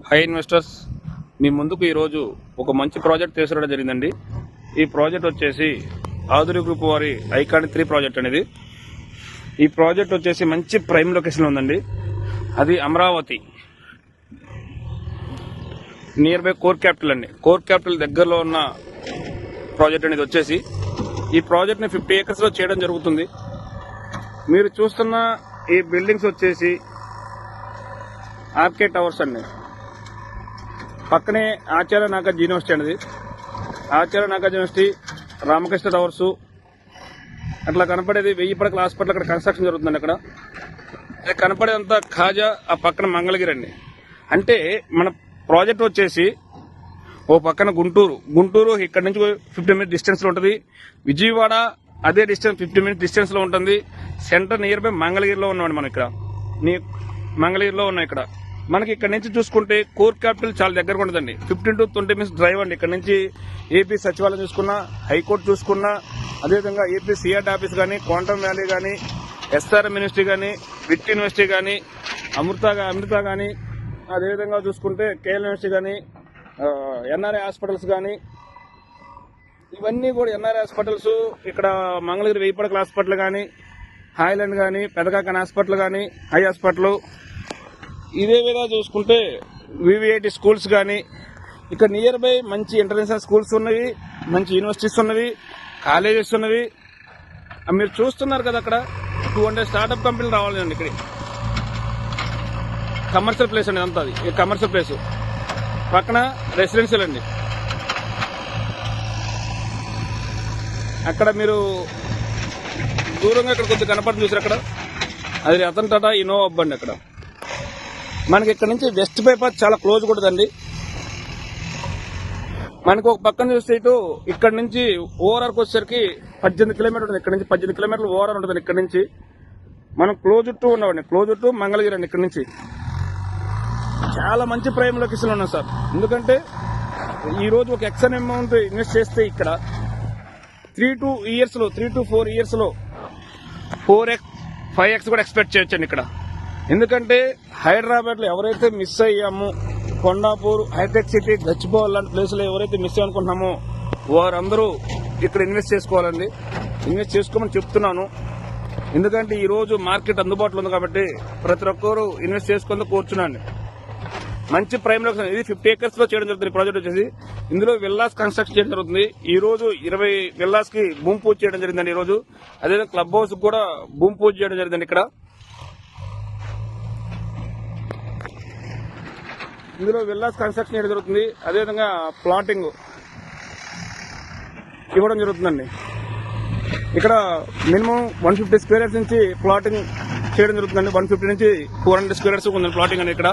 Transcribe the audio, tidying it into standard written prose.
High investors మీ ముందుకు ఈరోజు ఒక మంచి ప్రాజెక్ట్ తీసుకురావడం జరిగిందండి. ఈ ప్రాజెక్ట్ వచ్చేసి ఆధునిక గ్రూప్ వారి ఐకానిక్ 3 ప్రాజెక్ట్ అనేది. ఈ ప్రాజెక్ట్ వచ్చేసి మంచి ప్రైమ్ లొకేషన్ ఉందండి. అది Amaravati near by core capital అండి. కోర్ క్యాపిటల్ దగ్గరలో ఉన్న ప్రాజెక్ట్ అనేది వచ్చేసి ఈ ప్రాజెక్ట్ ని 50 acres లో చేయడం జరుగుతుంది. మీరు చూస్తున్న ఈ బిల్డింగ్స్ వచ్చేసి ఆర్కే టవర్స్ అండి. పక్కనే ఆచార్య నాగార్జున యూనివర్సిటీ అనేది. ఆచార్య నాగార్జున యూనివర్సిటీ, రామకృష్ణ టవర్స్ అట్లా కనపడేది 1000 పడకల హాస్పిటల్ అక్కడ కన్స్ట్రక్షన్ జరుగుతుందండి. అక్కడ కనపడేదంతా ఖాజా, ఆ పక్కన మంగళగిరి అండి. అంటే మన ప్రాజెక్ట్ వచ్చేసి ఓ పక్కన గుంటూరు ఇక్కడ నుంచి 50 minutes డిస్టెన్స్ లో ఉంటుంది. విజయవాడ అదే డిస్టెన్స్ 50 minutes డిస్టెన్స్ లో ఉంటుంది. సెంటర్ నియర్ బై మంగళగిరిలో ఉన్నామండి. మనం ఇక్కడ మంగళగిరిలో ఉన్నాం. ఇక్కడ మనకి ఇక్కడ నుంచి చూసుకుంటే కోర్ క్యాపిటల్ చాలా దగ్గరగా ఉంటుందండి. 15 to 20 minutes డ్రైవ్ అండి. ఇక్కడ నుంచి ఏపీ సచివాలయం చూసుకున్నా, హైకోర్టు చూసుకున్నా, అదేవిధంగా ఏపీ సిఆర్టీ ఆఫీస్ కానీ, క్వాంటమ్ వ్యాలీ కానీ, ఎస్ఆర్ఎం యూనివర్సిటీ కానీ, విట్ యూనివర్సిటీ కానీ, అమృత కానీ, అదేవిధంగా చూసుకుంటే కేఎల్ యూనివర్సిటీ కానీ, ఎన్ఆర్ఐ హాస్పిటల్స్ కానీ, ఇవన్నీ కూడా ఎన్ఆర్ఐ హాస్పిటల్స్, ఇక్కడ మంగళగిరి 1000 పడకల హాస్పిటల్ కానీ, హాయ్లాండ్ కానీ, పెదకాకన్ హాస్పిటల్ కానీ, హై హాస్పిటల్, ఇదే విధంగా చూసుకుంటే వివిఐటి స్కూల్స్ కానీ, ఇక్కడ నియర్ బై మంచి ఇంటర్నేషనల్ స్కూల్స్ ఉన్నవి, మంచి యూనివర్సిటీస్ ఉన్నవి, కాలేజెస్ ఉన్నవి. మీరు చూస్తున్నారు కదా, అక్కడ 200 స్టార్ట్అప్ కంపెనీలు రావాలండి. ఇక్కడ కమర్షియల్ ప్లేస్ అండి. అంతా అది కమర్షియల్ ప్లేస్, పక్కన రెసిడెన్షియల్ అండి. అక్కడ మీరు దూరంగా ఇక్కడ కొంచెం కనపడి చూసారు. అక్కడ అది రతన్ టాటా ఇన్నోవా హబ్ అండి. అక్కడ మనకి ఇక్కడ నుంచి వెస్ట్ బైపాస్ చాలా క్లోజ్ ఉంటుందండి. మనకు ఒక పక్కన చూస్తే ఇటు ఇక్కడ నుంచి ఓఆర్ఆర్కి వచ్చేసరికి 18 కిలోమీటర్ ఉంటుంది. ఇక్కడ నుంచి 18 కిలోమీటర్లు ఓఆర్ఆర్ ఉంటుంది. ఇక్కడ నుంచి మనం క్లోజ్ టు ఉన్నామండి. క్లోజ్ టు మంగళగిరి అండి. ఇక్కడ నుంచి చాలా మంచి ప్రైమ్ లొకేషన్ ఉన్నాం సార్. ఎందుకంటే ఈ రోజు ఒక ఎక్సన్ అమౌంట్ ఇన్వెస్ట్ చేస్తే ఇక్కడ 3 to 4 years లో 4x 5x కూడా ఎక్స్పెక్ట్ చేయొచ్చండి ఇక్కడ. ఎందుకంటే హైదరాబాద్ లో ఎవరైతే మిస్ అయ్యామో, కొండాపూర్, హైటెక్ సిటీ, గచ్చిబౌలి లాంటి ప్లేసులో ఎవరైతే మిస్ అయ్యామనుకుంటున్నామో వారందరూ ఇక్కడ ఇన్వెస్ట్ చేసుకోవాలండి. ఇన్వెస్ట్ చేసుకోమని చెప్తున్నాను. ఎందుకంటే ఈ రోజు మార్కెట్ అందుబాటులో ఉంది కాబట్టి ప్రతి ఒక్కరు ఇన్వెస్ట్ చేసుకుంటూ కూర్చున్నాండి. మంచి ప్రైమ్ లొకేషన్. ఇది 50 acres లో చేయడం జరుగుతుంది. ప్రాజెక్ట్ వచ్చేసి ఇందులో విల్లాస్ కన్స్ట్రక్షన్ చేయడం జరుగుతుంది. ఈ రోజు 20 విల్లాస్ కి భూమి పూజ చేయడం జరిగిందండి. ఈ రోజు అదేవిధంగా క్లబ్ హౌస్ కూడా భూమి పూజ చేయడం జరిగిందండి. ఇక్కడ ఇందులో విల్లాస్ కన్స్ట్రక్షన్ చేయడం జరుగుతుంది. అదేవిధంగా ప్లాటింగ్ ఇవ్వడం జరుగుతుందండి. ఇక్కడ మినిమం 150 square yards నుంచి ప్లాటింగ్ చేయడం జరుగుతుందండి. 150 నుంచి 400 square yards ఉంది ప్లాటింగ్ అని. ఇక్కడ